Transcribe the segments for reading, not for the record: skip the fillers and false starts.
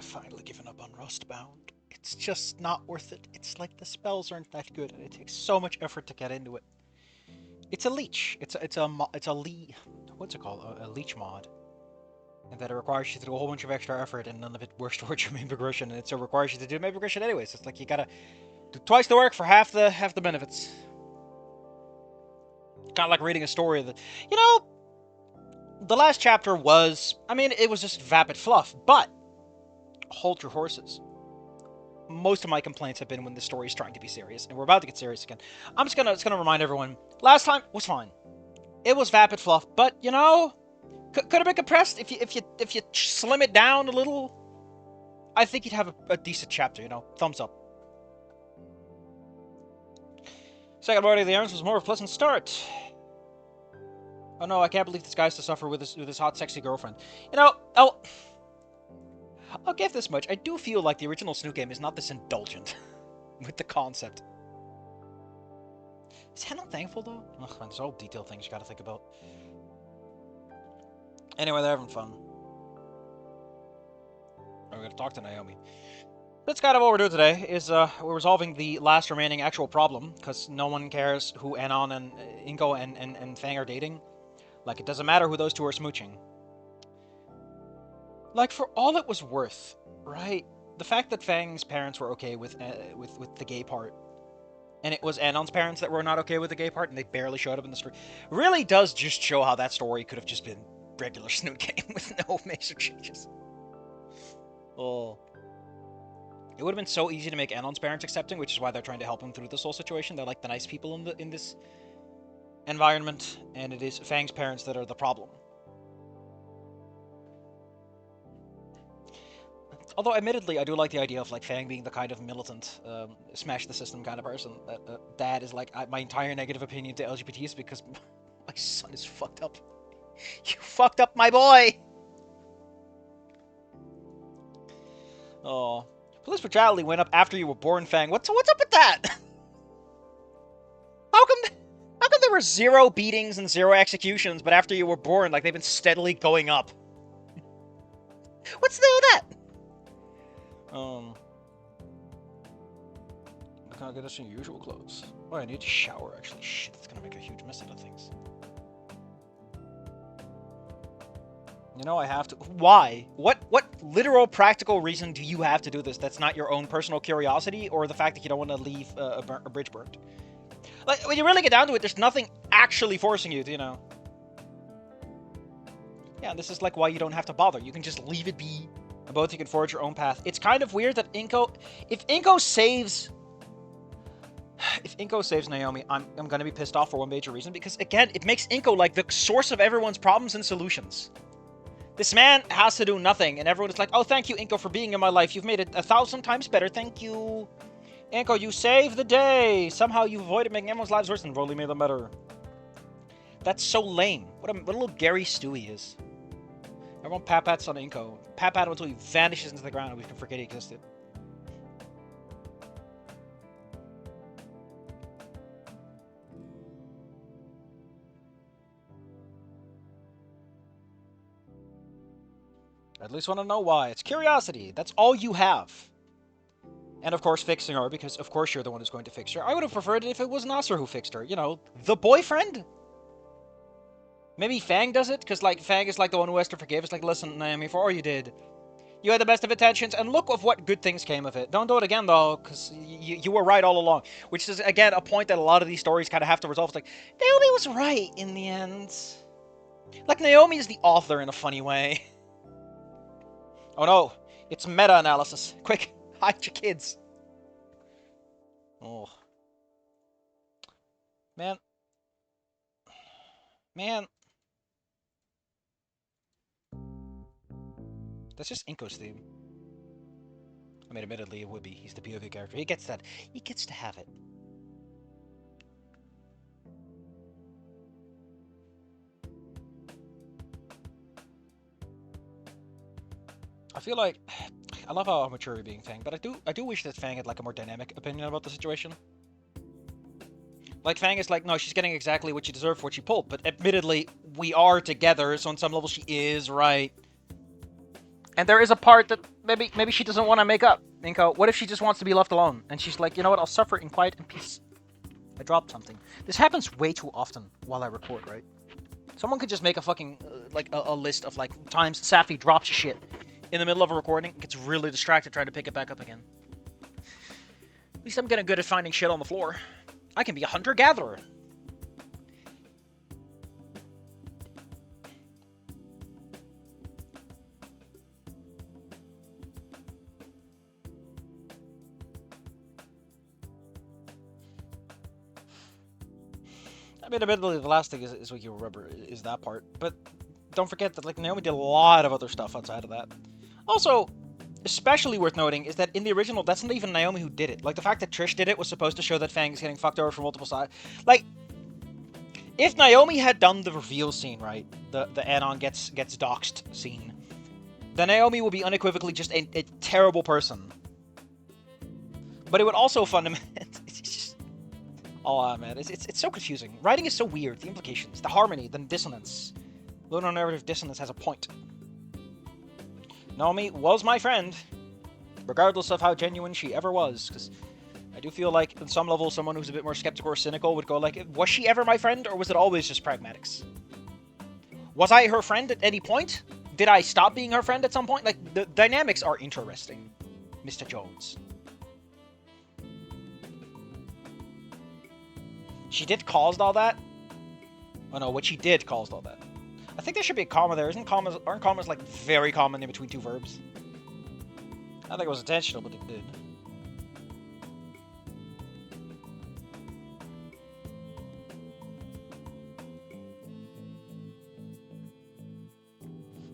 I've finally given up on Rustbound. It's just not worth it. It's like the spells aren't that good, and it takes so much effort to get into it. It's a leech. What's it called? A leech mod, and that it requires you to do a whole bunch of extra effort, and none of it works towards your main progression, and it still requires you to do main progression anyways. It's like you gotta do twice the work for half the benefits. Kind of like reading a story that, you know, the last chapter was, I mean, it was just vapid fluff, but hold your horses. Most of my complaints have been when the story is trying to be serious, and we're about to get serious again. I'm just gonna remind everyone, last time was fine. It was vapid fluff, but you know, could have been compressed if you slim it down a little. I think you'd have a decent chapter. You know, thumbs up. Second morning of the errands was more of a pleasant start. Oh no, I can't believe this guy has to suffer with his hot, sexy girlfriend. You know, I'll give this much. I do feel like the original Snoot game is not this indulgent with the concept. Is Hannah thankful though? Ugh, man, there's all detailed things you gotta think about. Anyway, they're having fun. We're gonna talk to Naomi. That's kind of what we're doing today, is we're resolving the last remaining actual problem, because no one cares who Anon and Inco and Fang are dating. Like, it doesn't matter who those two are smooching. Like, for all it was worth, right? The fact that Fang's parents were okay with the gay part, and it was Anon's parents that were not okay with the gay part, and they barely showed up in the story, really does just show how that story could have just been regular Snoot game with no major changes. Oh. It would have been so easy to make Anon's parents accepting, which is why they're trying to help him through this whole situation. They're like the nice people in this environment, and it is Fang's parents that are the problem. Although, admittedly, I do like the idea of like Fang being the kind of militant, smash the system kind of person. Dad is like, my entire negative opinion to LGBTs because my son is fucked up. You fucked up my boy! Oh. Police brutality went up after you were born, Fang. What's up with that? How come there were 0 beatings and 0 executions, but after you were born, like, they've been steadily going up? What's the deal with that? I can't get us in usual clothes. Oh, I need to shower, actually. Shit, that's gonna make a huge mess out of things. You know, I have to. Why? What literal practical reason do you have to do this? That's not your own personal curiosity, or the fact that you don't want to leave a bridge burnt. Like, when you really get down to it, there's nothing actually forcing you to, you know. Yeah, this is like why you don't have to bother. You can just leave it be, and both you can forge your own path. It's kind of weird that if Inco saves Naomi, I'm gonna be pissed off for one major reason, because again, it makes Inco like the source of everyone's problems and solutions. This man has to do nothing, and everyone is like, oh, thank you, Inco, for being in my life. You've made it 1,000 times better. Thank you. Inco, you saved the day. Somehow you avoided making everyone's lives worse and only made them better. That's so lame. What a little Gary Stewie is. Everyone pat-pats on Inco. Pat-pat him until he vanishes into the ground and we can forget he existed. I at least want to know why. It's curiosity. That's all you have. And of course, fixing her, because of course you're the one who's going to fix her. I would have preferred it if it was Nasser who fixed her. You know, the boyfriend? Maybe Fang does it, because like Fang is like the one who has to forgive. It's like, listen, Naomi, for all you did, you had the best of intentions, and look of what good things came of it. Don't do it again, though, because you were right all along. Which is, again, a point that a lot of these stories kind of have to resolve. It's like, Naomi was right in the end. Like, Naomi is the author in a funny way. Oh no, it's meta-analysis. Quick, hide your kids. Oh. Man. That's just Inco's theme. I mean, admittedly, it would be. He's the POV character. He gets that. He gets to have it. I feel like I love how mature you're being, Fang, but I do wish that Fang had like a more dynamic opinion about the situation. Like, Fang is like, no, she's getting exactly what she deserved for what she pulled, but admittedly, we are together, so on some level she is right. And there is a part that maybe she doesn't want to make up. Inco, what if she just wants to be left alone? And she's like, you know what, I'll suffer in quiet and peace. I dropped something. This happens way too often while I record, right? Someone could just make a fucking, a list of, like, times Safi drops shit in the middle of a recording, gets really distracted trying to pick it back up again. At least I'm getting good at finding shit on the floor. I can be a hunter-gatherer. I mean, admittedly, the last thing is what you remember, is that part. But don't forget that, like, Naomi did a lot of other stuff outside of that. Also, especially worth noting is that in the original, that's not even Naomi who did it. Like, the fact that Trish did it was supposed to show that Fang's getting fucked over from multiple sides. Like, if Naomi had done the reveal scene, right, the Anon gets doxxed scene, then Naomi would be unequivocally just a terrible person. But it would also fundamentally... Oh, man, it's so confusing. Writing is so weird. The implications, the harmony, the dissonance. Lunar-narrative dissonance has a point. Naomi was my friend, regardless of how genuine she ever was, because I do feel like, on some level, someone who's a bit more skeptical or cynical would go like, was she ever my friend, or was it always just pragmatics? Was I her friend at any point? Did I stop being her friend at some point? Like, the dynamics are interesting, Mr. Jones. She did caused all that? Oh no, what she did caused all that. I think there should be a comma there. Aren't commas like very common in between two verbs? I don't think it was intentional, but it did.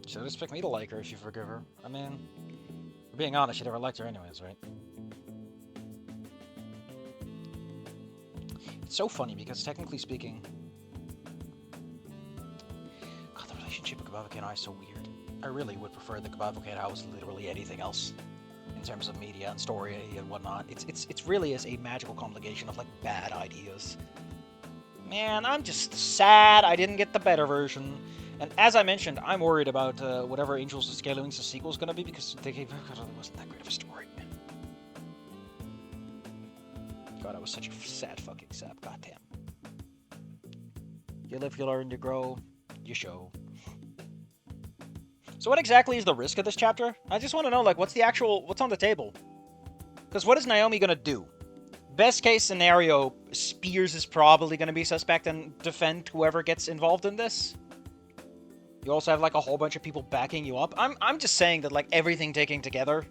Should have expect me to like her if you forgive her. I mean, for being honest, you never liked her anyways, right? It's so funny because, technically speaking, God, the relationship with Kebab Volcano is so weird. I really would prefer that Kebab Volcano was literally anything else in terms of media and story and whatnot. It's really is a magical combination of like bad ideas. Man, I'm just sad I didn't get the better version. And as I mentioned, I'm worried about whatever Angels of Scalewings sequel is going to be because they gave it wasn't that great of a story. God, I was such a sad fucking sap. Goddamn. You live, you learn, you grow, you show. So what exactly is the risk of this chapter? I just want to know, like, what's on the table? Because what is Naomi gonna do? Best case scenario, Spears is probably gonna be suspect and defend whoever gets involved in this. You also have, like, a whole bunch of people backing you up. I'm just saying that, like, everything taken together,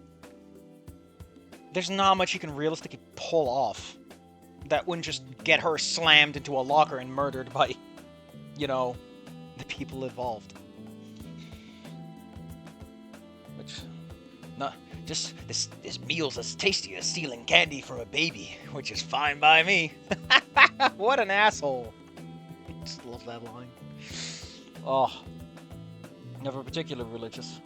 there's not much you can realistically pull off that wouldn't just get her slammed into a locker and murdered by, you know, the people involved. Which, not just this meal's as tasty as stealing candy from a baby, which is fine by me. What an asshole! Just love that line. Oh, never particularly religious.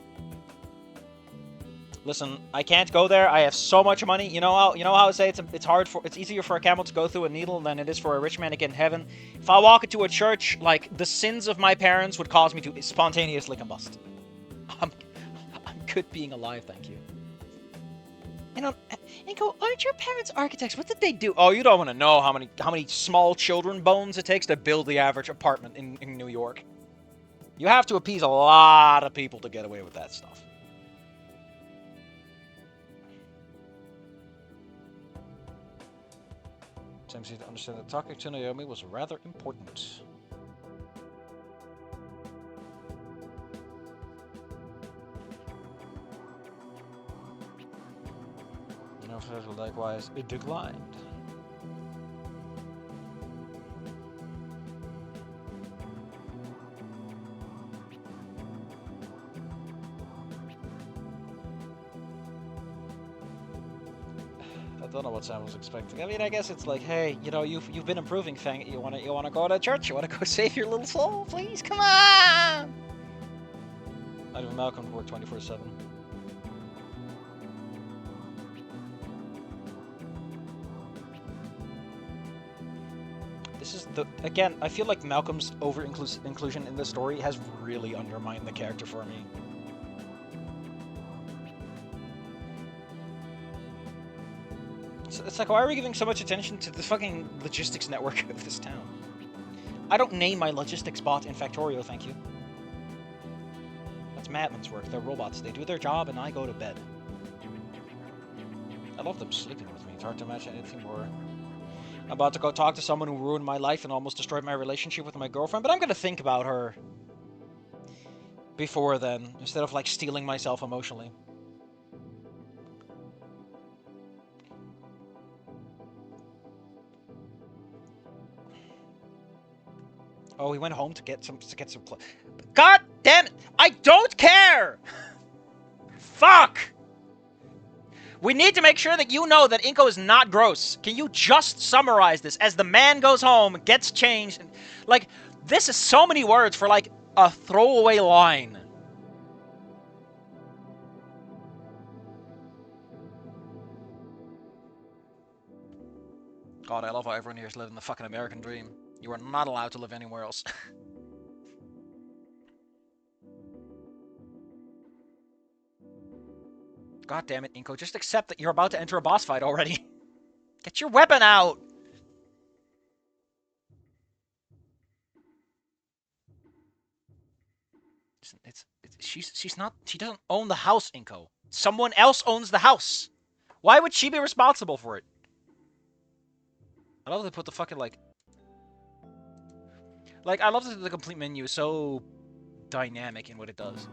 Listen, I can't go there. I have so much money. You know how I say it's easier for a camel to go through a needle than it is for a rich man to get in heaven. If I walk into a church, like, the sins of my parents would cause me to spontaneously combust. I'm good being alive, thank you. You know, Inco, aren't your parents architects? What did they do? Oh, you don't want to know how many small children bones it takes to build the average apartment in New York. You have to appease a lot of people to get away with that stuff. Seems to understand that talking to Naomi was rather important. Likewise, it declined. I don't know what Sam was expecting. I mean, I guess it's like, hey, you know, you've been improving, Fang. You wanna go to church? You wanna go save your little soul? Please, come on! Not even Malcolm to work 24/7. This is again, I feel like Malcolm's over-inclusion in this story has really undermined the character for me. It's like, why are we giving so much attention to the fucking logistics network of this town? I don't name my logistics bot in Factorio, thank you. That's madmen's work. They're robots. They do their job, and I go to bed. I love them sleeping with me. It's hard to imagine anything more. I'm about to go talk to someone who ruined my life and almost destroyed my relationship with my girlfriend, but I'm gonna think about her before then, instead of, like, stealing myself emotionally. Oh, he went home to get some clothes. God damn it! I don't care! Fuck! We need to make sure that you know that Inco is not gross. Can you just summarize this as the man goes home, gets changed, and, like, this is so many words for, like, a throwaway line. God, I love how everyone here is living the fucking American dream. You are not allowed to live anywhere else. God damn it, Inco. Just accept that you're about to enter a boss fight already. Get your weapon out! She doesn't own the house, Inco. Someone else owns the house. Why would she be responsible for it? I love that they put the fucking, like, I love that the complete menu is so dynamic in what it does.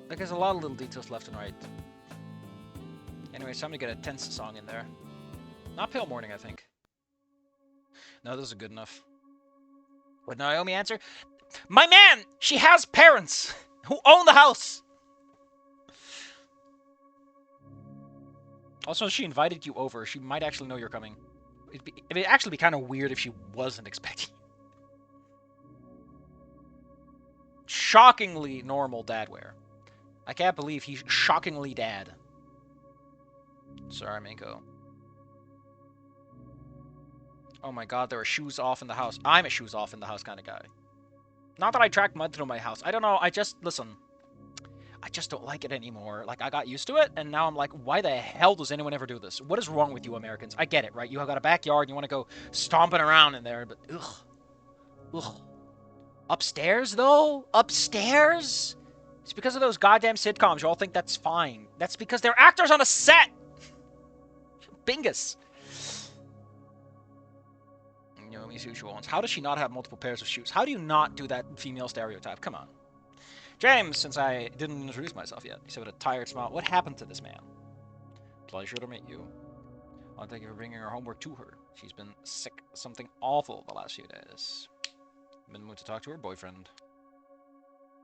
Like, there's a lot of little details left and right. Anyway, it's time to get a tense song in there. Not Pale Morning, I think. No, those are good enough. Would Naomi answer? My man! She has parents who own the house! Also, she invited you over. She might actually know you're coming. It'd actually be kind of weird if she wasn't expecting you. Shockingly normal dadwear. I can't believe he's shockingly dad. Sorry, Minko. Oh my god, there are shoes off in the house. I'm a shoes off in the house kind of guy. Not that I track mud through my house. I don't know, listen. I just don't like it anymore. Like, I got used to it, and now I'm like, why the hell does anyone ever do this? What is wrong with you Americans? I get it, right? You have got a backyard, and you want to go stomping around in there, but ugh. Ugh. Upstairs, though? Upstairs? It's because of those goddamn sitcoms. You all think that's fine. That's because they're actors on a set! Bingus. Naomi's usual ones. How does she not have multiple pairs of shoes? How do you not do that female stereotype? Come on. James, since I didn't introduce myself yet, he said with a tired smile, what happened to this man? Pleasure to meet you. I'll thank you for bringing her homework to her. She's been sick. Something awful the last few days. Been in the mood to talk to her boyfriend.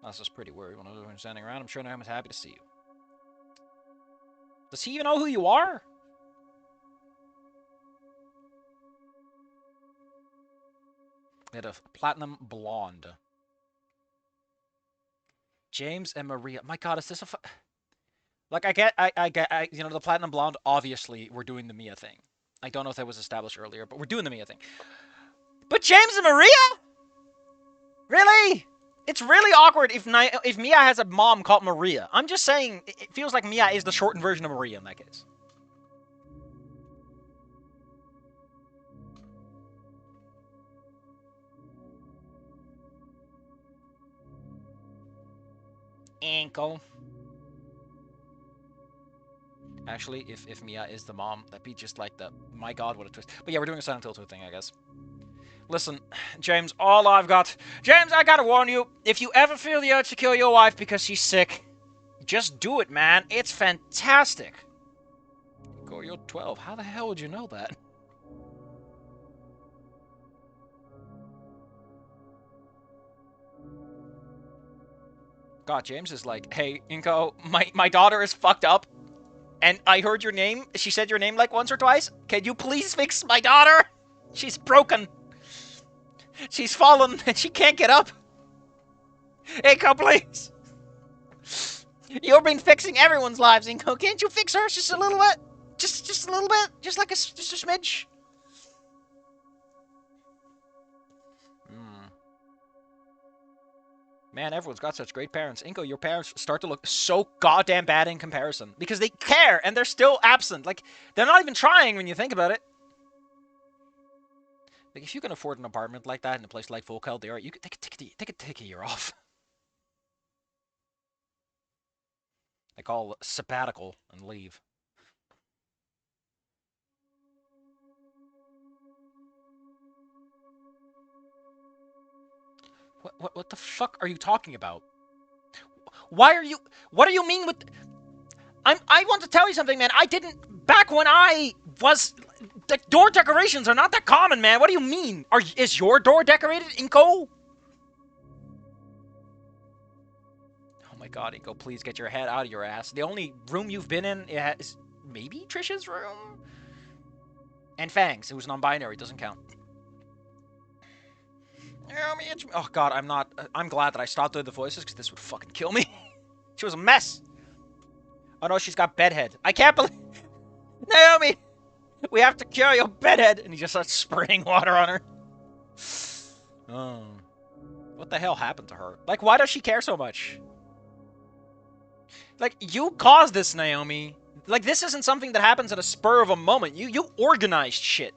That's just pretty worried when I'm standing around. I'm sure Naomi's happy to see you. Does he even know who you are? Made of platinum blonde. James and Maria. My god, is this a like, I get, you know, the platinum blonde, obviously, we're doing the Mia thing. I don't know if that was established earlier, but we're doing the Mia thing. But James and Maria? Really? It's really awkward if Mia has a mom called Maria. I'm just saying, it feels like Mia is the shortened version of Maria in that case. Inco. Actually, if Mia is the mom, that'd be just like the, my god, what a twist. But yeah, we're doing a Silent Hill 2 thing, I guess. Listen, James, James, I gotta warn you, if you ever feel the urge to kill your wife because she's sick, just do it, man. It's fantastic. Go, you're 12. How the hell would you know that? God, James is like, hey, Inco, my daughter is fucked up, and I heard your name. She said your name like once or twice. Can you please fix my daughter? She's broken. She's fallen, and she can't get up. Inco, please. You've been fixing everyone's lives, Inco. Can't you fix hers just a little bit? Just a little bit? Just a smidge? Man, everyone's got such great parents. Inco, your parents start to look so goddamn bad in comparison. Because they care, and they're still absent. Like, they're not even trying when you think about it. Like, if you can afford an apartment like that in a place like Volkel, you could take a year off. Like, all sabbatical and leave. What the fuck are you talking about? What do you mean with... I want to tell you something, man. I didn't... Back when I was... The door decorations are not that common, man. What do you mean? Is your door decorated, Inco? Oh my god, Inco, please get your head out of your ass. The only room you've been in is maybe Trisha's room? And Fangs, who's non-binary, doesn't count. Oh god, I'm glad that I stopped doing the voices, because this would fucking kill me. She was a mess. Oh no, she's got bedhead. I can't believe... Naomi! We have to cure your bedhead! And he just starts spraying water on her. Oh. What the hell happened to her? Like, why does she care so much? Like, you caused this, Naomi. Like, this isn't something that happens in a spur of a moment. You organized shit.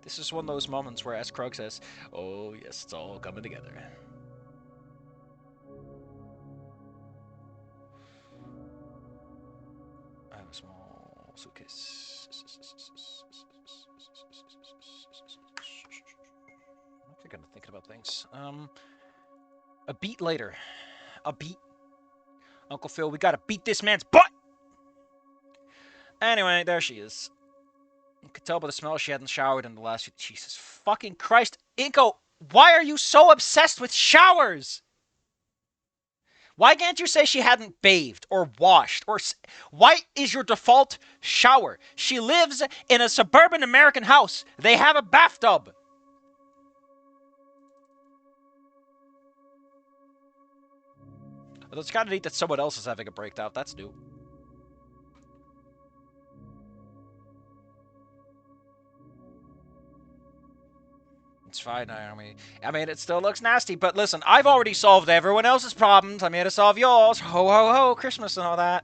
This is one of those moments where, as Krug says, oh, yes, it's all coming together. I have a small suitcase. I'm actually thinking about things. A beat later. A beat. Uncle Phil, we gotta beat this man's butt! Anyway, there she is. You could tell by the smell she hadn't showered in the last few... Jesus fucking Christ. Inco, why are you so obsessed with showers? Why can't you say she hadn't bathed or washed? Or why is your default shower? She lives in a suburban American house. They have a bathtub. Although it's kind of neat that someone else is having a breakdown. That's new. It's fine, Naomi. I mean, it still looks nasty, but listen, I've already solved everyone else's problems. I'm here to solve yours. Ho, ho, ho, Christmas and all that.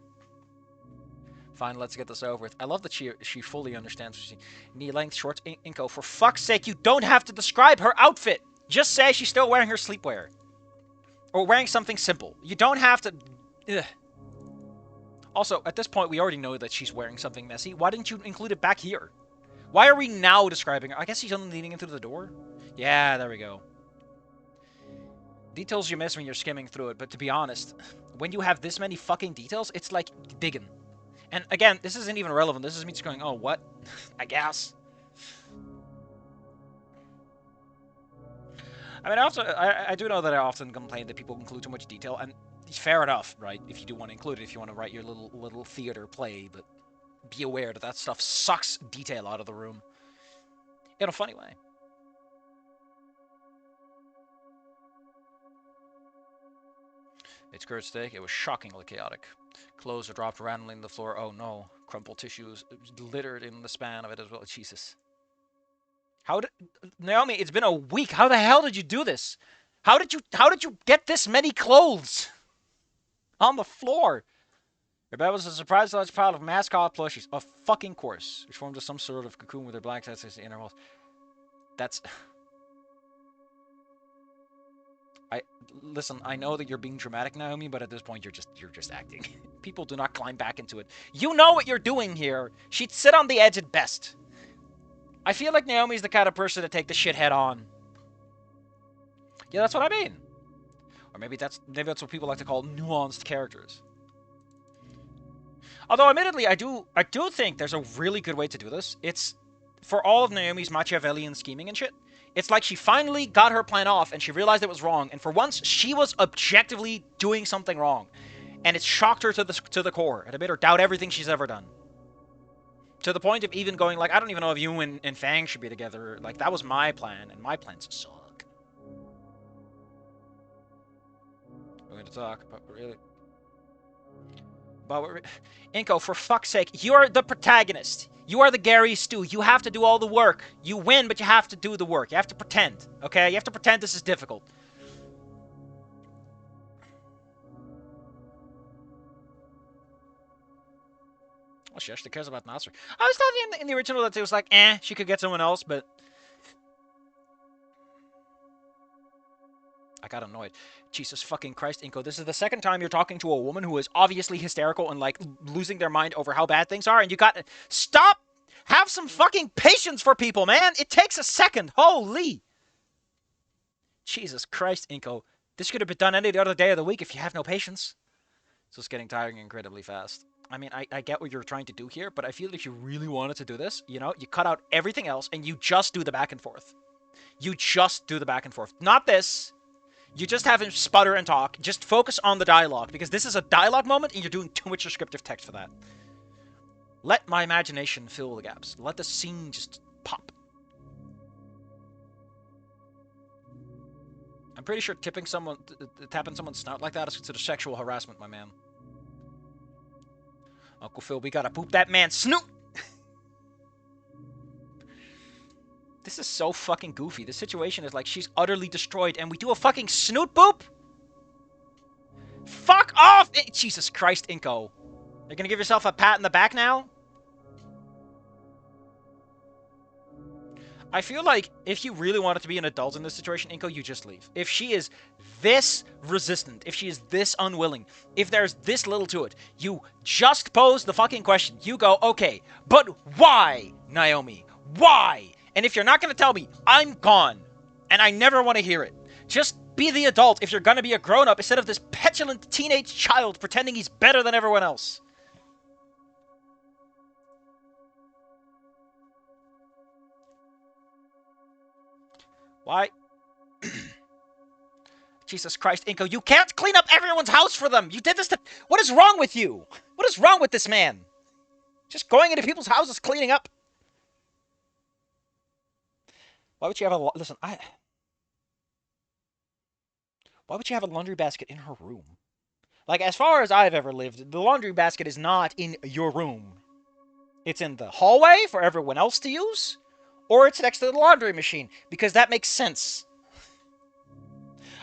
Fine, let's get this over with. I love that she fully understands. Knee-length shorts, Inco. For fuck's sake, you don't have to describe her outfit. Just say she's still wearing her sleepwear. Or wearing something simple. You don't have to... Ugh. Also, at this point, we already know that she's wearing something messy. Why didn't you include it back here? Why are we now describing her? I guess she's only leading into the door? Yeah, there we go. Details you miss when you're skimming through it, but to be honest, when you have this many fucking details, it's like digging. And again, this isn't even relevant. This is me just going, oh, what? I guess. I mean, I do know that I often complain that people include too much detail, and fair enough, right? If you do want to include it, if you want to write your little theater play, but be aware that that stuff sucks detail out of the room. In a funny way. It's Kurt's steak. It was shockingly chaotic. Clothes are dropped randomly on the floor. Oh no. Crumpled tissues littered in the span of it as well. Jesus. Naomi, it's been a week. How the hell did you do this? How did you get this many clothes on the floor? Your bed was a surprise large pile of mascot plushies. Of fucking course. Which formed some sort of cocoon with their black sets in the inner walls. That's... Listen, I know that you're being dramatic, Naomi, but at this point you're just acting. People do not climb back into it. You know what you're doing here. She'd sit on the edge at best. I feel like Naomi's the kind of person to take the shit head on. Yeah, that's what I mean. Or maybe that's what people like to call nuanced characters. Although, admittedly, I do think there's a really good way to do this. It's for all of Naomi's Machiavellian scheming and shit. It's like she finally got her plan off and she realized it was wrong. And for once, she was objectively doing something wrong. And it shocked her to the core. And it made her doubt everything she's ever done. To the point of even going, like, I don't even know if you and Fang should be together. Like, that was my plan, and my plans suck. We're going to talk, but really... Inco, for fuck's sake, you are the protagonist. You are the Gary Stu. You have to do all the work. You win, but you have to do the work. You have to pretend, okay? You have to pretend this is difficult. Well, she actually cares about Nasser. I was thought in the original that it was like, eh, she could get someone else, but I got annoyed. Jesus fucking Christ, Inco. This is the second time you're talking to a woman who is obviously hysterical and like losing their mind over how bad things are, and you got to stop. Have some fucking patience for people, man. It takes a second. Holy. Jesus Christ, Inco. This could have been done any other day of the week if you have no patience. So it's getting tiring incredibly fast. I mean, I get what you're trying to do here, but I feel if you really wanted to do this, you know, you cut out everything else and you just do the back and forth. You just do the back and forth. Not this. You just have him sputter and talk. Just focus on the dialogue, because this is a dialogue moment and you're doing too much descriptive text for that. Let my imagination fill the gaps. Let the scene just pop. I'm pretty sure tapping someone's snout like that is considered sexual harassment, my man. Uncle Phil, we gotta poop that man's snoot! This is so fucking goofy. This situation is like she's utterly destroyed and we do a fucking snoot boop? Fuck off! Jesus Christ, Inco. You're gonna give yourself a pat in the back now? I feel like if you really wanted to be an adult in this situation, Inco, you just leave. If she is this resistant, if she is this unwilling, if there's this little to it, you just pose the fucking question. You go, okay, but why, Naomi? Why? And if you're not going to tell me, I'm gone. And I never want to hear it. Just be the adult if you're going to be a grown-up instead of this petulant teenage child pretending he's better than everyone else. Why? Jesus Christ, Inco, you can't clean up everyone's house for them! You did this to... What is wrong with you? What is wrong with this man? Just going into people's houses, cleaning up. Why would you have a... Listen, why would you have a laundry basket in her room? Like, as far as I've ever lived, the laundry basket is not in your room. It's in the hallway for everyone else to use, or it's next to the laundry machine, because that makes sense.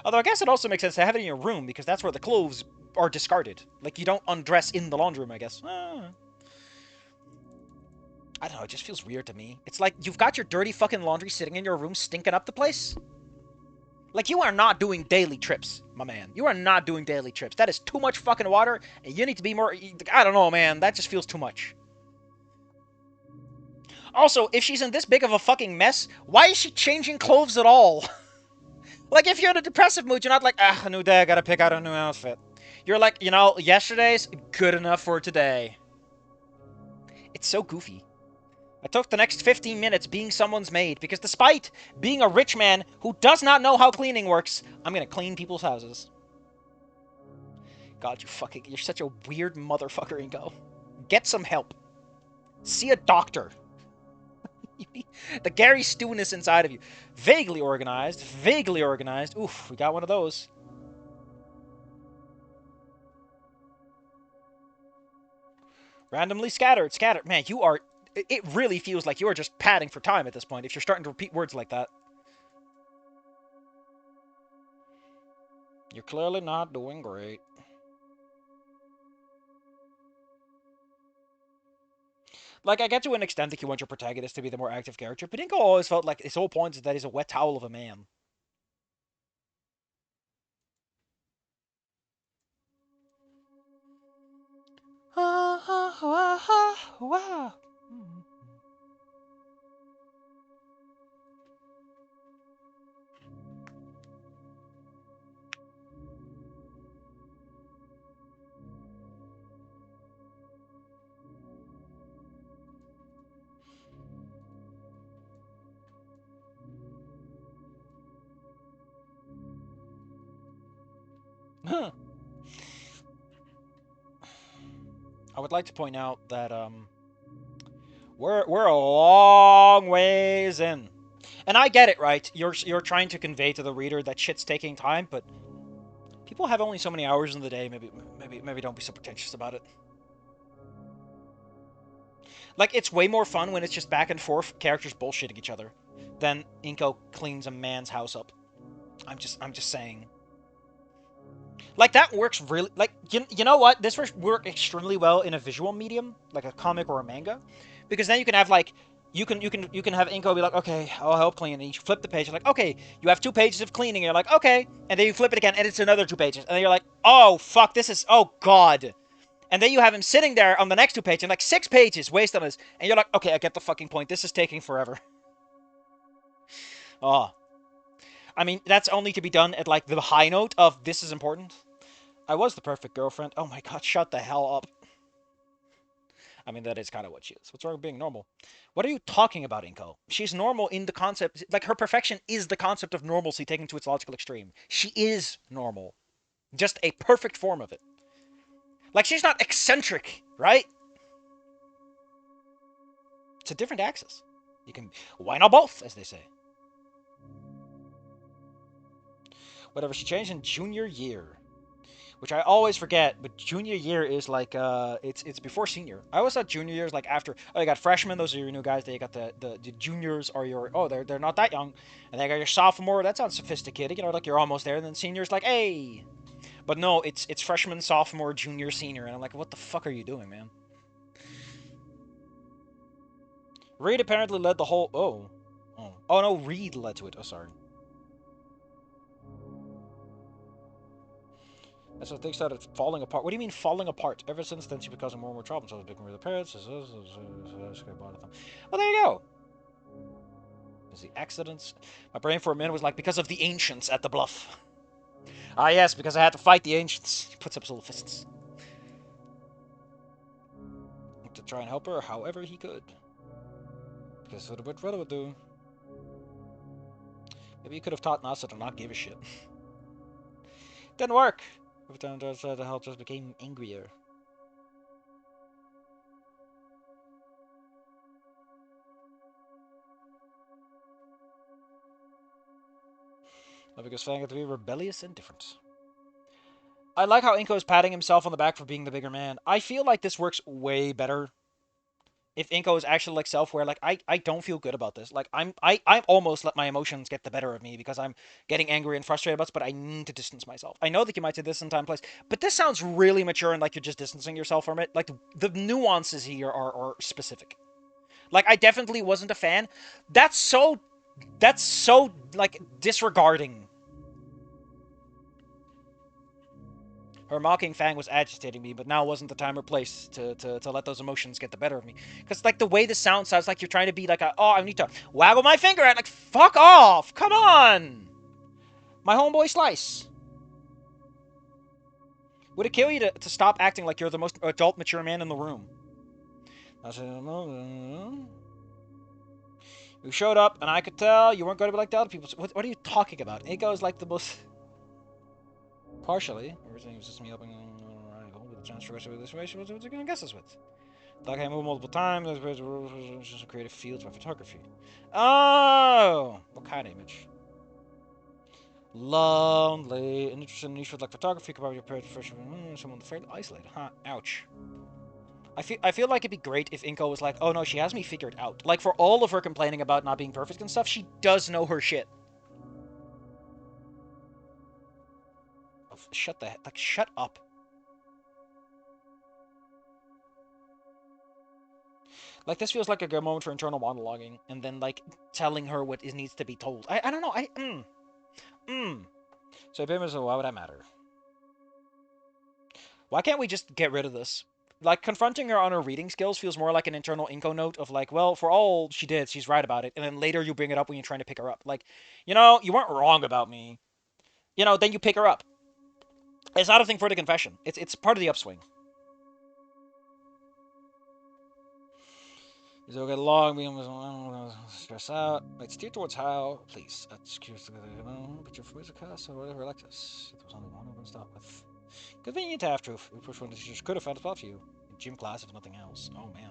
Although I guess it also makes sense to have it in your room, because that's where the clothes are discarded. Like, you don't undress in the laundry room, I guess. I don't know, it just feels weird to me. It's like, you've got your dirty fucking laundry sitting in your room stinking up the place. Like, you are not doing daily trips, my man. You are not doing daily trips. That is too much fucking water, and you need to be more... I don't know, man. That just feels too much. Also, if she's in this big of a fucking mess, why is she changing clothes at all? Like, if you're in a depressive mood, you're not like, ah, a new day, I gotta pick out a new outfit. You're like, you know, yesterday's good enough for today. It's so goofy. I took the next 15 minutes being someone's maid, because despite being a rich man who does not know how cleaning works, I'm gonna clean people's houses. God, you're such a weird motherfucker, Inco. Get some help. See a doctor. The Gary Stewness inside of you. Vaguely organized. Vaguely organized. Oof, we got one of those. Randomly scattered. Scattered. Man, you are... It really feels like you are just padding for time at this point if you're starting to repeat words like that. You're clearly not doing great. Like, I get to an extent that you want your protagonist to be the more active character, but Inco always felt like his whole point is that he's a wet towel of a man. I would like to point out that we're a long ways in, and I get it, right? You're trying to convey to the reader that shit's taking time, but people have only so many hours in the day. Maybe don't be so pretentious about it. Like, it's way more fun when it's just back and forth characters bullshitting each other than Inco cleans a man's house up. I'm just saying. Like, that works really... Like, you know what? This would work extremely well in a visual medium, like a comic or a manga. Because then you can have, like... You can have Inco be like, okay, I'll help clean. And you flip the page, you're like, okay, you have 2 pages of cleaning. And you're like, okay. And then you flip it again, and it's another 2 pages. And then you're like, oh, fuck, this is... Oh, God. And then you have him sitting there on the next 2 pages, and like 6 pages waste on this. And you're like, okay, I get the fucking point. This is taking forever. Oh. I mean, that's only to be done at, like, the high note of this is important. I was the perfect girlfriend. Oh my god, shut the hell up. I mean, that is kind of what she is. What's wrong with being normal? What are you talking about, Inko? She's normal in the concept... Like, her perfection is the concept of normalcy taken to its logical extreme. She is normal. Just a perfect form of it. Like, she's not eccentric, right? It's a different axis. You can... Why not both, as they say? Whatever, she changed in junior year. Which I always forget, but junior year is like, it's before senior. I always thought junior year is like after. Oh, you got freshmen, those are your new guys. Then you got the juniors are your, oh, they're not that young. And then you got your sophomore, that sounds sophisticated, you know, like you're almost there. And then senior's like, hey. But no, it's freshman, sophomore, junior, senior. And I'm like, what the fuck are you doing, man? Reed apparently led the whole, oh no, Reed led to it. Oh, sorry. And so things started falling apart. What do you mean falling apart? Ever since then, she causing more and more troubles. I was picking with the parents. Well, there you go. Is the accidents? My brain for a minute was like, because of the ancients at the bluff. Ah, yes, because I had to fight the ancients. He puts up his little fists. To try and help her however he could. Because what a brother would do. Maybe he could have taught Nasa to not give a shit. Didn't work. Every time I tried to help, just became angrier. Because Fang had to be rebellious and different. I like how Inko is patting himself on the back for being the bigger man. I feel like this works way better if Inko is actually like self-aware. Like, I don't feel good about this. Like, I almost let my emotions get the better of me because I'm getting angry and frustrated about this, but I need to distance myself. I know that you might say this in time and place, but this sounds really mature and like you're just distancing yourself from it. Like, the nuances here are specific. Like, I definitely wasn't a fan. That's so like disregarding. Her mocking Fang was agitating me, but now wasn't the time or place to let those emotions get the better of me. Because, like, the way this sounds like you're trying to be like, oh, I need to waggle my finger at, like, fuck off! Come on! My homeboy Slice. Would it kill you to stop acting like you're the most adult, mature man in the room? You showed up, and I could tell you weren't going to be like the other people. What are you talking about? It goes like the most... Partially. Everything was just me helping with the transfer of this way. What's it going to guess us with? Like I moved multiple times. Just creative fields for photography. Oh! What kind of image? Lonely. An interesting niche with like photography. Could probably prepare for someone fairly isolated. Huh? Ouch. I feel like it'd be great if Inko was like, oh no, she has me figured out. Like, for all of her complaining about not being perfect and stuff, she does know her shit. Oh, shut the heck. Like, shut up. Like, this feels like a good moment for internal monologuing, and then, like, telling her what needs to be told. I don't know, So, why would that matter? Why can't we just get rid of this? Like, confronting her on her reading skills feels more like an internal Inco note of, like, well, for all she did, she's right about it, and then later you bring it up when you're trying to pick her up. Like, you know, you weren't wrong about me. You know, then you pick her up. It's not a thing for the confession. It's part of the upswing. So get along, being stress out. Wait, steer towards how, please. Excuse but your voice a cuss or whatever like this. There was only one open stop with. Convenient half truth. Which one teachers could have found a spot for you? In gym class, if nothing else. Oh man.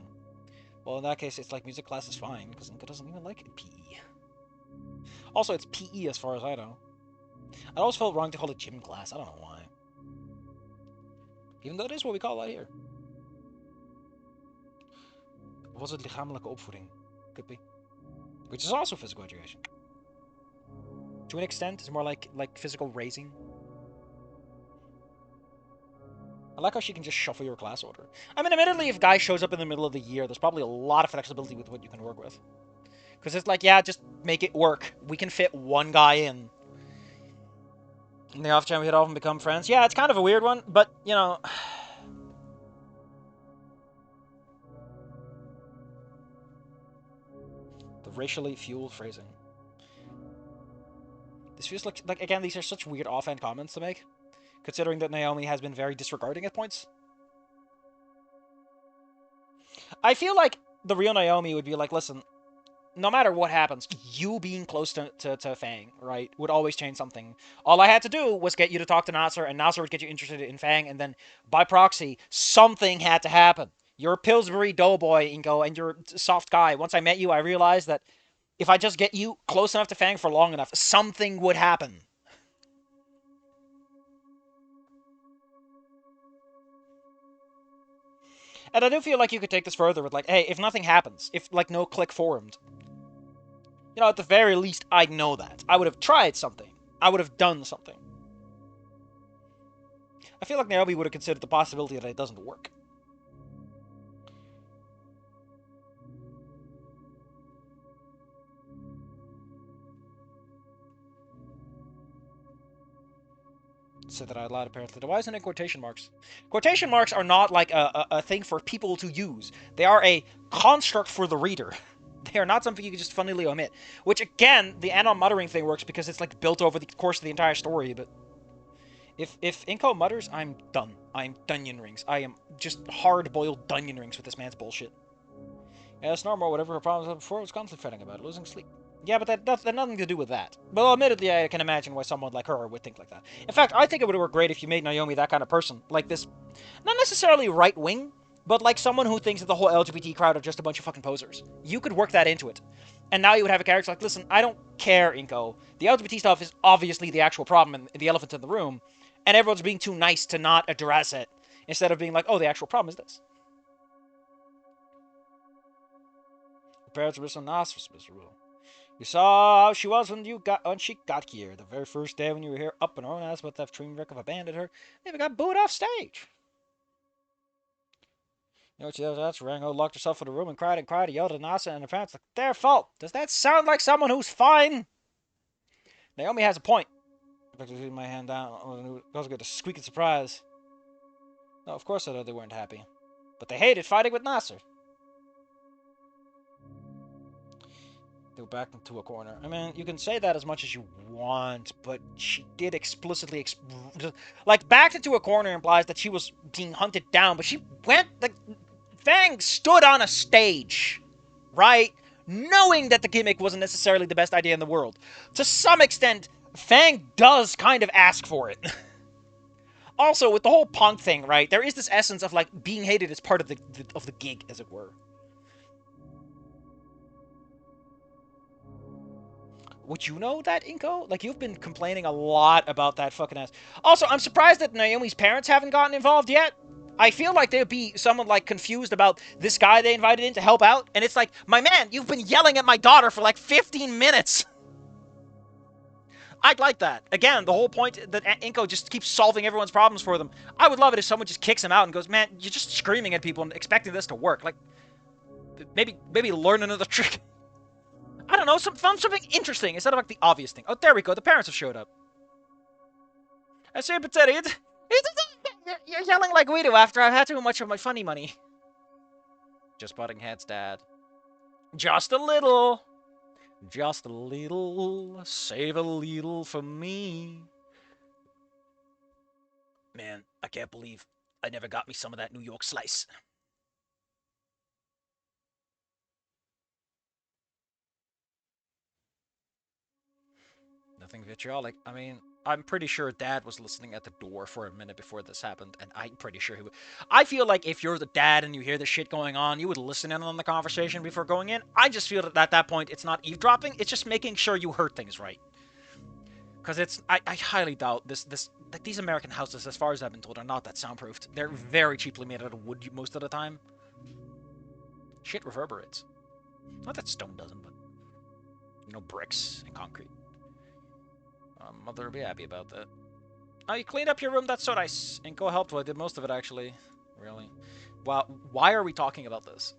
Well, in that case, it's like music class is fine because Inca doesn't even like PE. Also, it's PE as far as I know. I always felt wrong to call it gym class. I don't know why. Even though it is what we call it here. Was het lichamelijke opvoeding? Could be. Which is also physical education. To an extent, it's more like physical raising. I like how she can just shuffle your class order. I mean, admittedly, if guy shows up in the middle of the year, there's probably a lot of flexibility with what you can work with. Because it's like, yeah, just make it work. We can fit one guy in. In the off chance we hit off and become friends. Yeah, it's kind of a weird one, but, you know... the racially fueled phrasing. This feels like again, these are such weird offhand comments to make, considering that Naomi has been very disregarding at points. I feel like the real Naomi would be like, listen, no matter what happens, you being close to Fang, right, would always change something. All I had to do was get you to talk to Nasser, and Nasser would get you interested in Fang, and then, by proxy, something had to happen. You're a Pillsbury doughboy, Inco, and you're a soft guy. Once I met you, I realized that if I just get you close enough to Fang for long enough, something would happen. And I do feel like you could take this further with, like, hey, if nothing happens, if, like, no click formed, you know, at the very least, I'd know that. I would have tried something. I would have done something. I feel like Naomi would have considered the possibility that it doesn't work. Said that out loud, apparently. Why isn't it quotation marks? Quotation marks are not like a thing for people to use. They are a construct for the reader. They are not something you can just funnily omit. Which, again, the anon muttering thing works because it's like built over the course of the entire story, but... If Inco mutters, I'm done. I'm Dunyan Rings. I am just hard-boiled Dunyan Rings with this man's bullshit. Yeah, it's normal. Whatever her problems were before was constantly fretting about it, losing sleep. Yeah, but that had nothing to do with that. Well, admittedly, I can imagine why someone like her would think like that. In fact, I think it would work great if you made Naomi that kind of person. Like this, not necessarily right-wing, but like someone who thinks that the whole LGBT crowd are just a bunch of fucking posers. You could work that into it. And now you would have a character like, listen, I don't care, Inco. The LGBT stuff is obviously the actual problem and the elephant in the room, and everyone's being too nice to not address it, instead of being like, oh, the actual problem is this. The parents were so nice, Mr. Rule. You saw how she was when she got here. The very first day when you were here, up and on us, but that train wreck of abandoned her. They even got booed off stage. You know what she does? That's Rango locked herself in a room and cried, yelled at Nasa and her parents like their fault. Does that sound like someone who's fine? Naomi has a point. I picked my hand down. I was going to squeak in surprise. No, of course I know they weren't happy. But they hated fighting with Nasser. They were backed into a corner. I mean, you can say that as much as you want, but she did explicitly... like, backed into a corner implies that she was being hunted down, but she went... Like, Fang stood on a stage, right? Knowing that the gimmick wasn't necessarily the best idea in the world. To some extent, Fang does kind of ask for it. Also, with the whole punk thing, right? There is this essence of, like, being hated as part of the gig, as it were. Would you know that, Inco? Like, you've been complaining a lot about that fucking ass. Also, I'm surprised that Naomi's parents haven't gotten involved yet. I feel like there'd be someone, like, confused about this guy they invited in to help out, and it's like, my man, you've been yelling at my daughter for, like, 15 minutes. I'd like that. Again, the whole point that Inco just keeps solving everyone's problems for them. I would love it if someone just kicks him out and goes, man, you're just screaming at people and expecting this to work. Like, maybe learn another trick. I don't know, something interesting instead of like the obvious thing. Oh, there we go. The parents have showed up. I say, Potato, you're yelling like we do after I've had too much of my funny money. Just butting heads, Dad. Just a little. Just a little. Save a little for me. Man, I can't believe I never got me some of that New York slice. Nothing vitriolic. I mean, I'm pretty sure Dad was listening at the door for a minute before this happened, and I'm pretty sure he would. I feel like if you're the dad and you hear this shit going on, you would listen in on the conversation before going in. I just feel that at that point, it's not eavesdropping, it's just making sure you heard things right. Because I highly doubt like these American houses, as far as I've been told, are not that soundproofed. They're very cheaply made out of wood most of the time. Shit reverberates. Not that stone doesn't, but, you know, bricks and concrete. Mother will be happy about that. Oh, you cleaned up your room. That's so nice. Inco helped. Well, I did most of it, actually. Really. Wow. Why are we talking about this?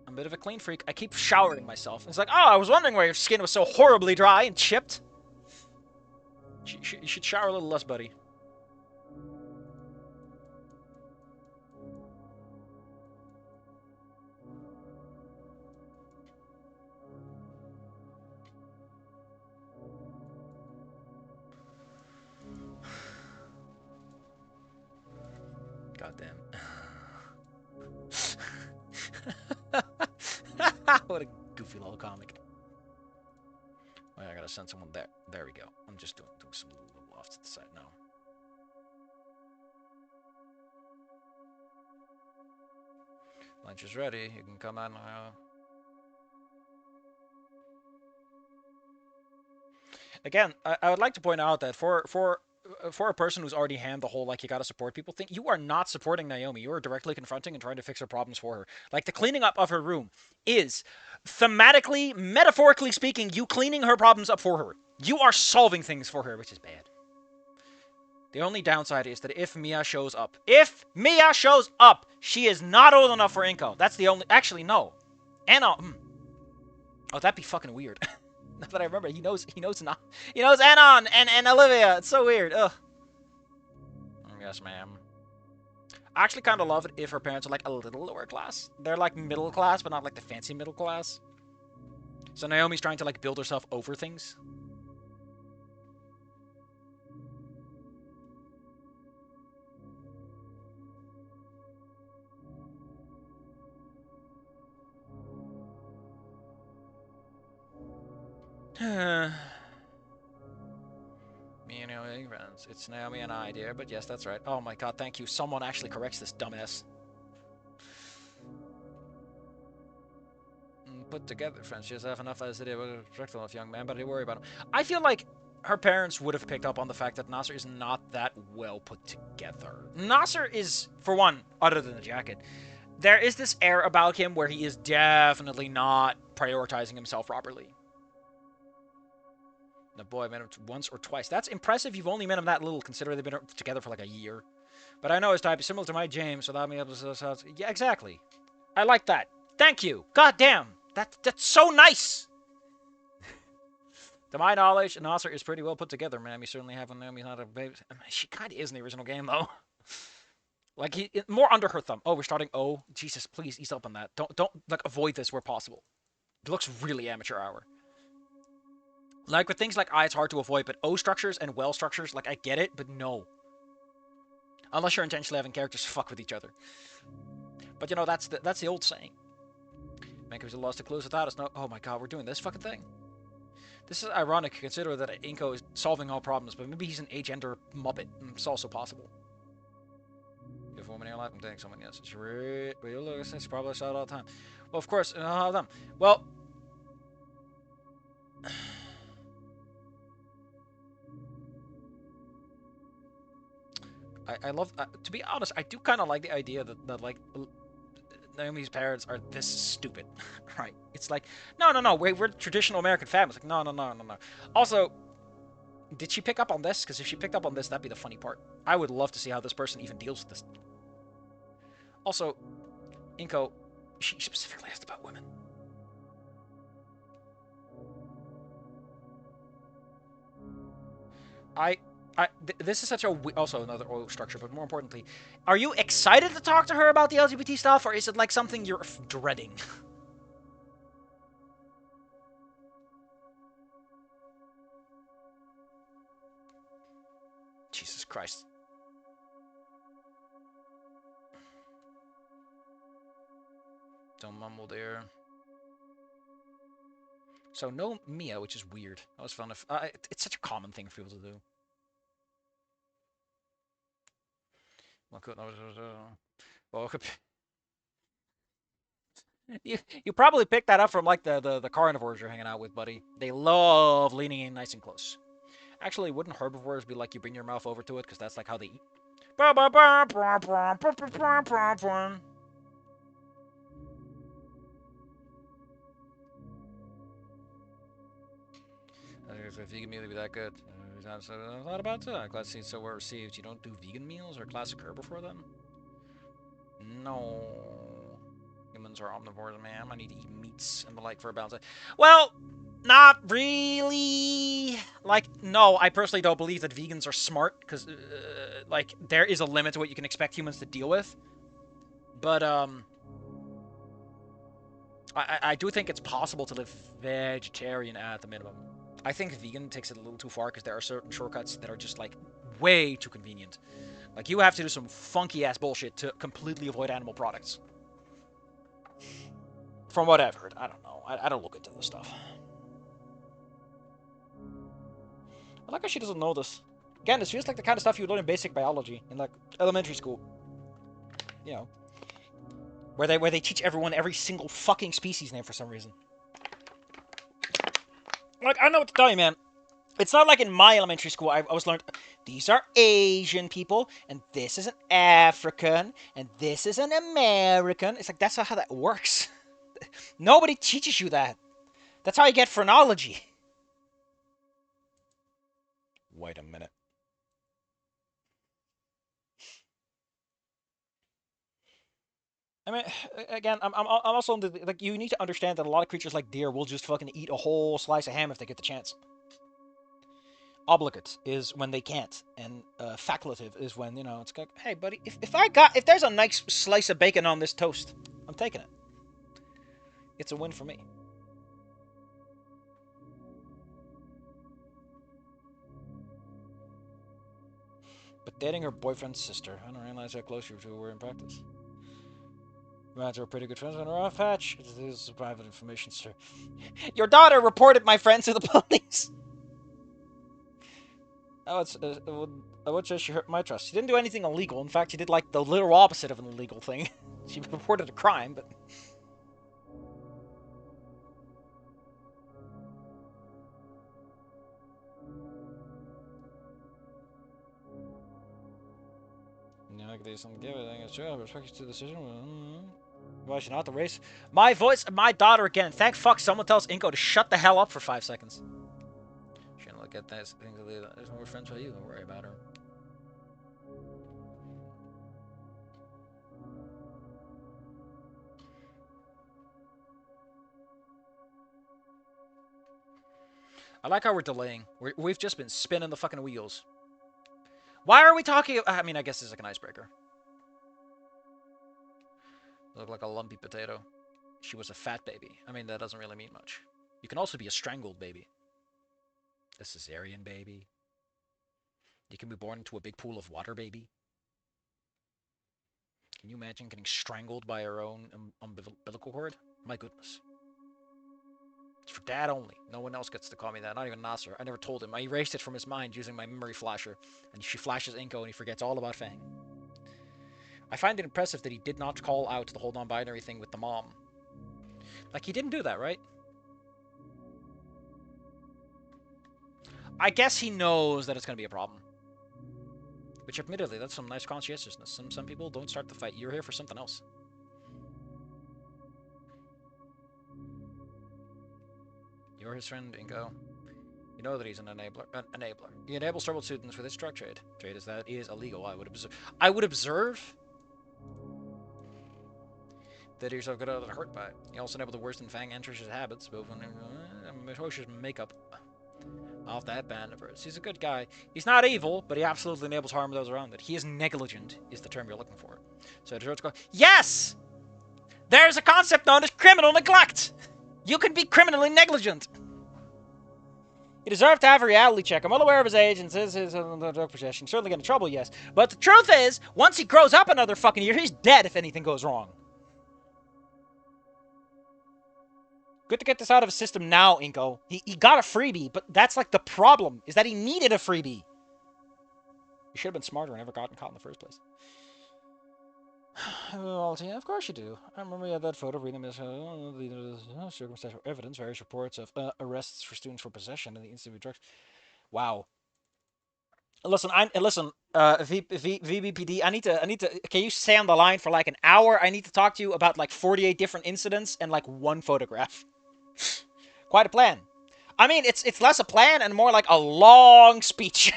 I'm a bit of a clean freak. I keep showering myself. It's like, oh, I was wondering why your skin was so horribly dry and chipped. You should shower a little less, buddy. Goddamn. What a goofy little comic. Wait, I gotta send someone there. There we go. I'm just doing some little off to the side now. Lunch is ready. You can come on now. Again, I would like to point out that for a person who's already hammed the whole like you gotta support people thing, you are not supporting Naomi. You are directly confronting and trying to fix her problems for her. Like the cleaning up of her room is thematically, metaphorically speaking, you cleaning her problems up for her. You are solving things for her, which is bad. The only downside is that if Mia shows up, she is not old enough for Inco. That's the only. Actually, no. Anna. Oh, that'd be fucking weird. Now that I remember, he knows Anon and Olivia. It's so weird. Ugh. Yes, ma'am. I actually kind of love it if her parents are like a little lower class. They're like middle class, but not like the fancy middle class. So Naomi's trying to like build herself over things. Me and Naomi friends. It's Naomi and I, dear. But yes, that's right. Oh my god, thank you. Someone actually corrects this dumbass. Put together, friends. She doesn't have enough as it is with a projectile enough young man, but I worry about him. I feel like her parents would have picked up on the fact that Nasser is not that well put together. Nasser is, for one, other than the jacket, there is this air about him where he is definitely not prioritizing himself properly. The boy met him once or twice. That's impressive. You've only met him that little, considering they've been together for like a year. But I know his type is similar to my James, so that'll be able to. Yeah, exactly. I like that. Thank you. God damn. That's so nice. To my knowledge, Nasser is pretty well put together, man. You certainly have him. He's not a baby. I mean, she kind of is in the original game, though. Like he more under her thumb. Oh, we're starting. Oh, Jesus, please ease up on that. Don't like avoid this where possible. It looks really amateur hour. Like with things like I, it's hard to avoid, but O structures and well structures, like I get it, but no. Unless you're intentionally having characters fuck with each other. But you know that's the old saying. Mankers are lost to clues without us. No, oh my god, we're doing this fucking thing. This is ironic, consider that Inco is solving all problems, but maybe he's an agender muppet. It's also possible. If a woman in your life, I'm dating someone, yes. It's really, it's probably shot all the time. Well, of course, all of them. Well, I love, to be honest, I do kind of like the idea that like, Naomi's parents are this stupid, right? It's like, no, we're traditional American families. Like, no. Also, did she pick up on this? Because if she picked up on this, that'd be the funny part. I would love to see how this person even deals with this. Also, Inco, she specifically asked about women. This is such a also another oil structure, but more importantly, are you excited to talk to her about the LGBT stuff, or is it like something you're dreading? Jesus Christ. Don't mumble, dear. So no Mia, which is weird. That was fun. It's such a common thing for people to do. Well, you probably picked that up from like the carnivores you're hanging out with, buddy. They love leaning in nice and close. Actually, wouldn't herbivores be like you bring your mouth over to it because that's like how they eat? If you can merely be that good. That's a lot about that. Glad to see it's so well received. You don't do vegan meals or classic herb before them? No. Humans are omnivores, man. I need to eat meats and the like for a balance. Well, not really. Like, no, I personally don't believe that vegans are smart, because, like, there is a limit to what you can expect humans to deal with. But, I do think it's possible to live vegetarian at the minimum. I think vegan takes it a little too far, because there are certain shortcuts that are just, like, way too convenient. Like, you have to do some funky-ass bullshit to completely avoid animal products. From what I've heard. I don't know. I don't look into this stuff. I like how she doesn't know this. Again, this feels like the kind of stuff you learn in basic biology in, like, elementary school. You know. Where they teach everyone every single fucking species name for some reason. Like, I don't know what to tell you, man. It's not like in my elementary school I was learned, these are Asian people, and this is an African, and this is an American. It's like, that's not how that works. Nobody teaches you that. That's how you get phrenology. Wait a minute. I mean, again, I'm also on the, like, you need to understand that a lot of creatures like deer will just fucking eat a whole slice of ham if they get the chance. Obligate is when they can't, and facultative is when, you know, it's like, hey buddy, if there's a nice slice of bacon on this toast, I'm taking it. It's a win for me. But dating her boyfriend's sister, I don't realize how close you two were in practice. Imagine we're pretty good friends on a rough patch. This is private information, sir. Your daughter reported my friends to the police. Oh, I would say she hurt my trust. She didn't do anything illegal. In fact, she did, like, the literal opposite of an illegal thing. She reported a crime, but... You know, like, there's some give it. I think it's true. I respect your decision. Why should not the race? My voice and my daughter again. Thank fuck someone tells Inco to shut the hell up for 5 seconds. Shouldn't look at that thing to leave. There's more friends for you. Don't worry about her. I like how we're delaying. We've just been spinning the fucking wheels. Why are we talking? I mean, I guess this is like an icebreaker. Look like a lumpy potato. She was a fat baby. I mean, that doesn't really mean much. You can also be a strangled baby. A cesarean baby. You can be born into a big pool of water baby. Can you imagine getting strangled by your own umbilical cord? My goodness. It's for dad only. No one else gets to call me that. Not even Nasser. I never told him. I erased it from his mind using my memory flasher. And she flashes Inco and he forgets all about Fang. I find it impressive that he did not call out the whole non-binary thing with the mom. Like, he didn't do that, right? I guess he knows that it's going to be a problem. Which, admittedly, that's some nice conscientiousness. Some people don't start the fight. You're here for something else. You're his friend, Inco. You know that he's an enabler. He enables troubled students with his drug trade. Trade is that is illegal. I would observe that he's so good at hurt by it. He also enabled the worst in Fang enters his habits, both when atrocious makeup off that band of hers. He's a good guy. He's not evil, but he absolutely enables harm to those around it. He is negligent, is the term you're looking for. So George go, yes! There's a concept known as criminal neglect! You can be criminally negligent! He deserved to have a reality check. I'm well aware of his age and says his drug possession. Certainly get in trouble, yes. But the truth is, once he grows up another fucking year, he's dead if anything goes wrong. Good to get this out of his system now, Inco. He got a freebie, but that's like the problem, is that he needed a freebie. You should have been smarter and never gotten caught in the first place. Well, yeah, of course you do. I remember you had that photo reading this circumstantial evidence, various reports of arrests for students for possession and the incident of drugs. Wow. Listen, VBPD, I need to, can you stay on the line for like an hour? I need to talk to you about like 48 different incidents and like one photograph. Quite a plan. I mean, it's less a plan and more like a long speech.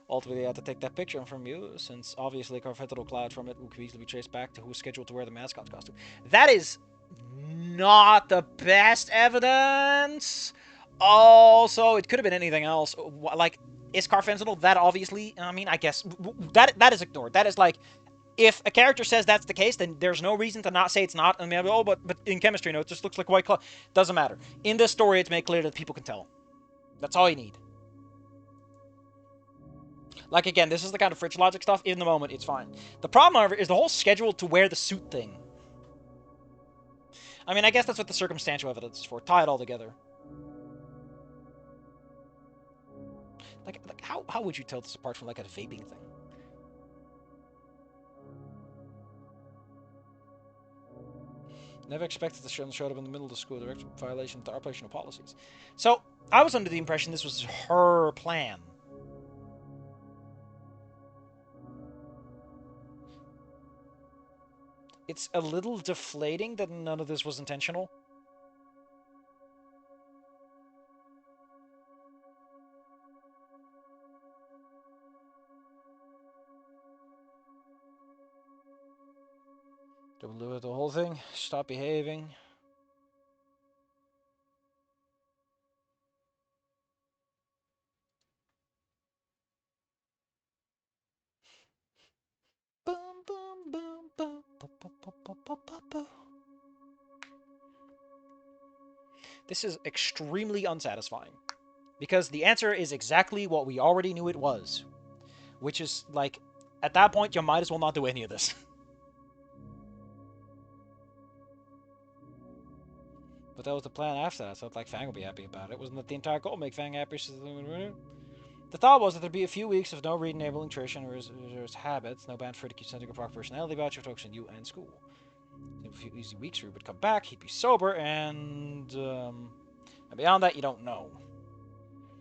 Ultimately, I had to take that picture from you, since obviously Carfetero Cloud from it could easily be traced back to who was scheduled to wear the mascot's costume. That is not the best evidence. Also, it could have been anything else. Like, is Carfentanil that obviously? I mean, I guess that is ignored. That is like, if a character says that's the case, then there's no reason to not say it's not. I mean, oh, but in chemistry, no, it just looks like white cloud. Doesn't matter. In this story, it's made clear that people can tell. That's all you need. Like, again, this is the kind of fridge logic stuff. In the moment, it's fine. The problem, however, is the whole schedule to wear the suit thing. I mean, I guess that's what the circumstantial evidence is for. Tie it all together. Like how would you tell this apart from, like, a vaping thing? Never expected the show showed up in the middle of the school, direct violation of the operational policies. So, I was under the impression this was her plan. It's a little deflating that none of this was intentional. Do the whole thing. Stop behaving. Boom, boom, boom, boom, boom, boom, boom, boom, boom, boom. This is extremely unsatisfying, because the answer is exactly what we already knew it was, which is, like, at that point, you might as well not do any of this. But that was the plan after that, so like Fang will be happy about it. Wasn't that the entire goal? Make Fang happy. The thought was that there'd be a few weeks of no read-enabling nutrition or his habits, no ban for to keep sending a proper personality about your focus on you and school. In a few easy weeks, Rube would come back, he'd be sober, and beyond that, you don't know.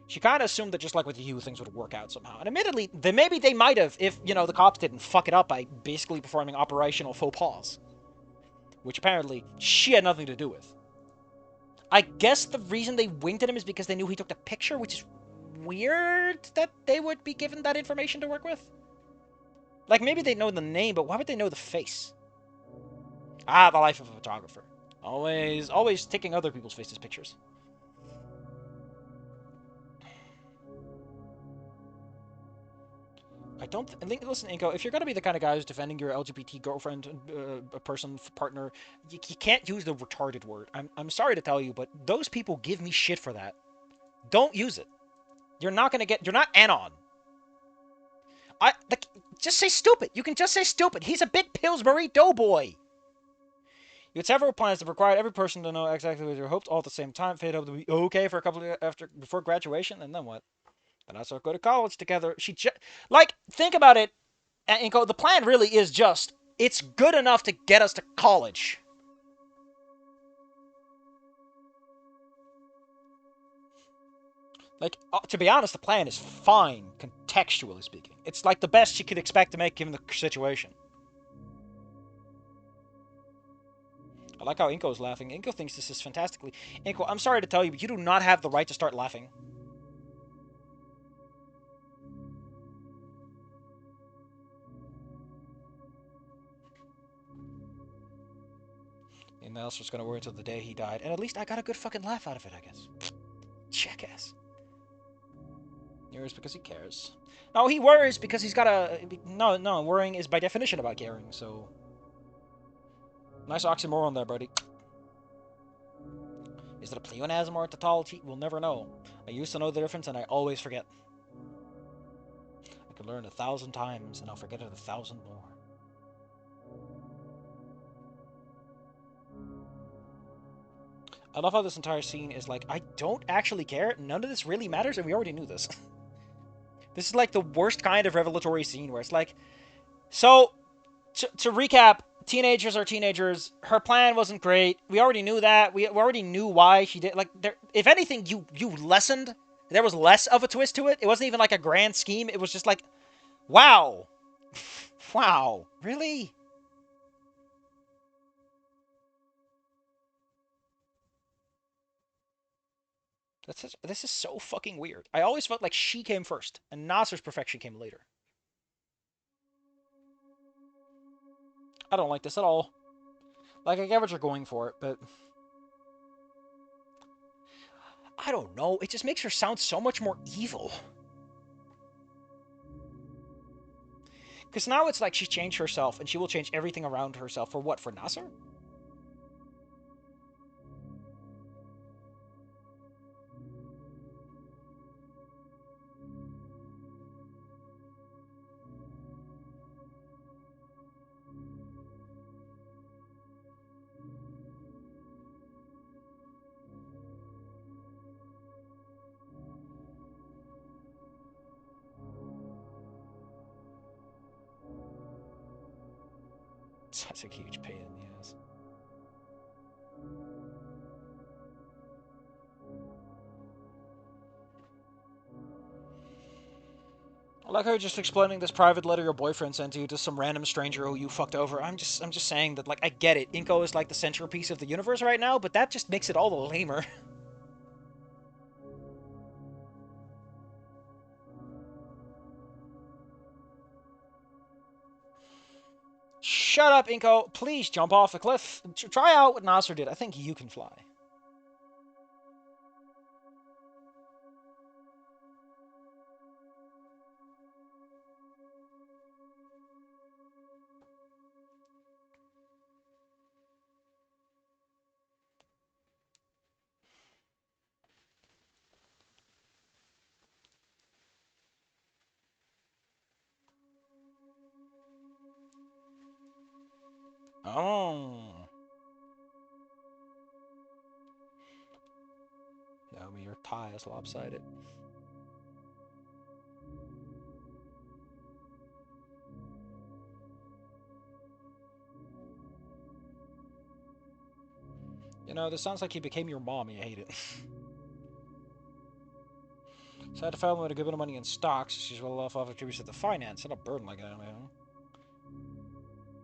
She kind of assumed that just like with you, things would work out somehow. And admittedly, maybe they might have if, the cops didn't fuck it up by basically performing operational faux pas. Which apparently she had nothing to do with. I guess the reason they winked at him is because they knew he took the picture, which is weird that they would be given that information to work with. Like, maybe they know the name, but why would they know the face? Ah, the life of a photographer. Always taking other people's faces pictures. I don't think. Listen, Inco, if you're gonna be the kind of guy who's defending your LGBT girlfriend, person, partner, you can't use the retarded word. I'm sorry to tell you, but those people give me shit for that. Don't use it. You're not gonna get. You're not Anon. Just say stupid. You can just say stupid. He's a big Pillsbury Doughboy. You had several plans that required every person to know exactly what you hoped all at the same time. Fate hoped to be okay for a couple of before graduation, and then what? Then I start go to college together. Think about it, and go. The plan really is just it's good enough to get us to college. Like, to be honest, the plan is fine, contextually speaking. It's like the best she could expect to make given the situation. I like how Inco's laughing. Inco thinks this is fantastically. Inco, I'm sorry to tell you, but you do not have the right to start laughing. And else was gonna worry until the day he died. And at least I got a good fucking laugh out of it, I guess. Jackass. He worries because he cares. No, he worries because he's got a... No, worrying is by definition about caring, so... Nice oxymoron there, buddy. Is it a pleonasm or a tautology? We'll never know. I used to know the difference, and I always forget. I could learn 1,000 times, and I'll forget it 1,000 more. I love how this entire scene is like, I don't actually care, none of this really matters, and we already knew this. This is like the worst kind of revelatory scene where it's like, so, to recap, teenagers are teenagers, her plan wasn't great, we already knew that, we already knew why she did, like, if anything, you lessened, there was less of a twist to it, it wasn't even like a grand scheme, it was just like, wow, wow, really? This is so fucking weird. I always felt like she came first, and Nasser's perfection came later. I don't like this at all. Like, I get what you're going for it, but... I don't know. It just makes her sound so much more evil. Because now it's like she's changed herself, and she will change everything around herself. For what? For Nasser? Such a huge pain in the ass. I like how you're just explaining this private letter your boyfriend sent you to some random stranger who you fucked over. I'm just saying that, like, I get it. Inco is like the centerpiece of the universe right now, but that just makes it all the lamer. Shut up, Inco. Please jump off the cliff. Try out what Nasser did. I think you can fly. Oh. Naomi, your tie is lopsided. You know, this sounds like he became your mom and you hate it. So I had to find a way to give her money in stocks. She's well off attributes to the finance, not a burden like that, you know.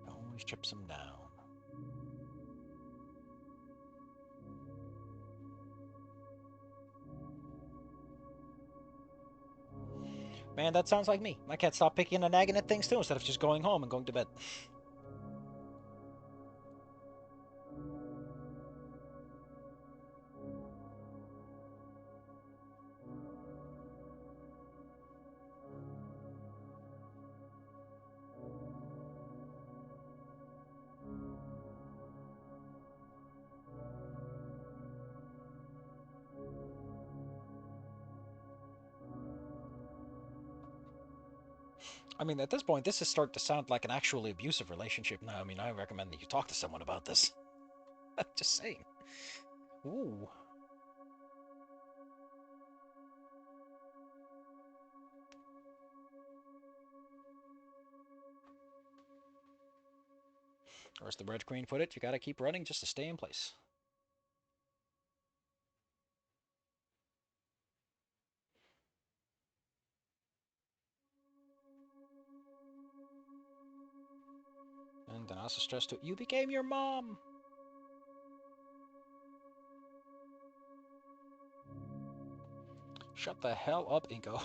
Always chips him down. Man, that sounds like me. I can't stop picking and nagging at things too instead of just going home and going to bed. I mean, at this point, this is starting to sound like an actually abusive relationship now. I mean, I recommend that you talk to someone about this. Just saying. Ooh. Or as the Red Queen put it, you gotta keep running just to stay in place. And then also stress to you became your mom. Shut the hell up, Inco.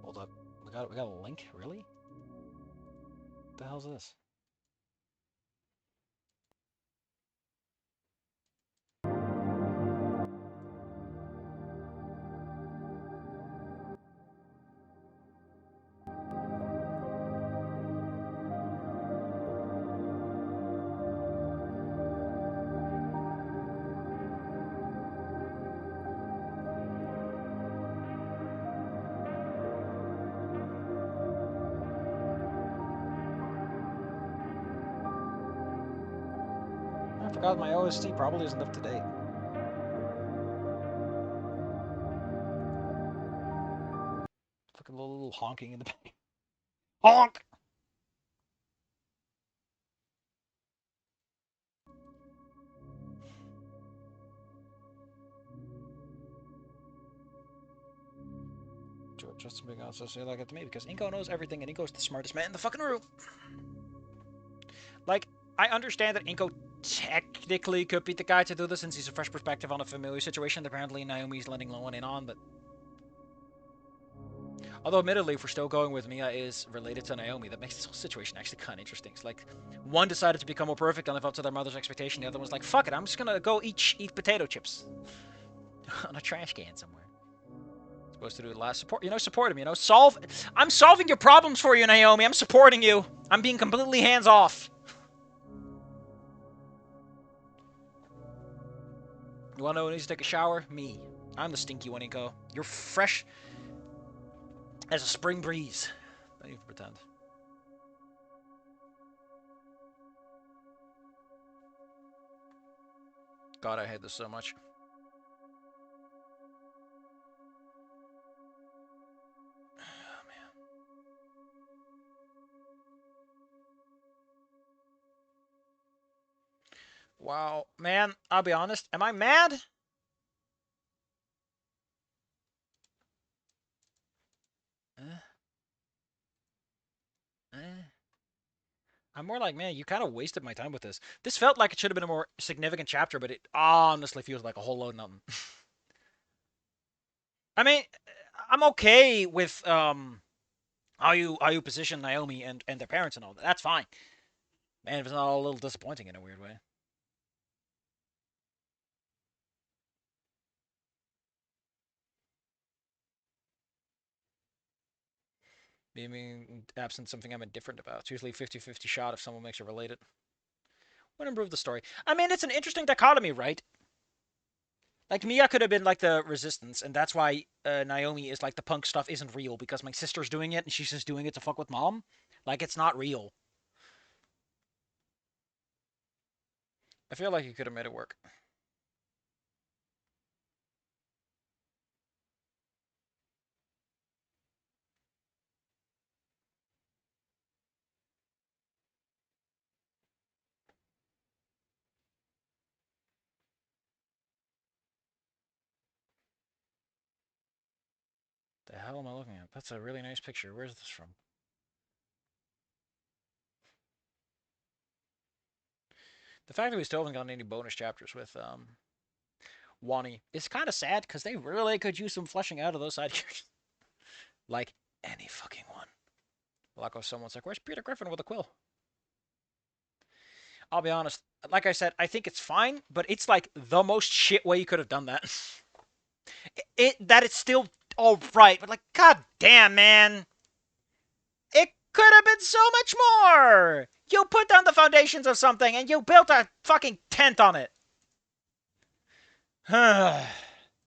Hold up. We got a link? Really? What the hell's this? I forgot my OST probably isn't up to date. Fucking little honking in the back. Honk! Just something else to say like it to me because Inco knows everything and Inco's the smartest man in the fucking room. Like, I understand that Inco technically could be the guy to do this since he's a fresh perspective on a familiar situation that apparently Naomi's letting no one in on, but... Although, admittedly, if we're still going with Mia is related to Naomi, that makes this whole situation actually kind of interesting. It's like, one decided to become more perfect and live up to their mother's expectation, the other one's like, fuck it, I'm just gonna go eat potato chips. On a trash can somewhere. Supposed to do the last support, support him, I'm solving your problems for you, Naomi, I'm supporting you. I'm being completely hands-off. You wanna know who needs to take a shower? Me. I'm the stinky one, Inco. You're fresh as a spring breeze. Don't even pretend. God, I hate this so much. Oh, man. Wow. Man, I'll be honest. Am I mad? I'm more like, man, you kind of wasted my time with this. This felt like it should have been a more significant chapter, but it honestly feels like a whole load of nothing. I mean, I'm okay with how you position Naomi and their parents and all that. That's fine. Man, it's not a little disappointing in a weird way. Being absent something I'm indifferent about. It's usually a 50-50 shot if someone makes it related. Would improve the story. I mean, it's an interesting dichotomy, right? Like, Mia could have been like the resistance, and that's why Naomi is like the punk stuff isn't real because my sister's doing it and she's just doing it to fuck with mom. Like, it's not real. I feel like you could have made it work. The hell am I looking at? That's a really nice picture. Where's this from? The fact that we still haven't gotten any bonus chapters with Wani is kind of sad because they really could use some fleshing out of those side characters. Like, any fucking one. Like, someone's like, where's Peter Griffin with a quill? I'll be honest. Like I said, I think it's fine, but it's like the most shit way you could have done that. It's still all right, but like, god damn, man, it could have been so much more. You put down the foundations of something and you built a fucking tent on it.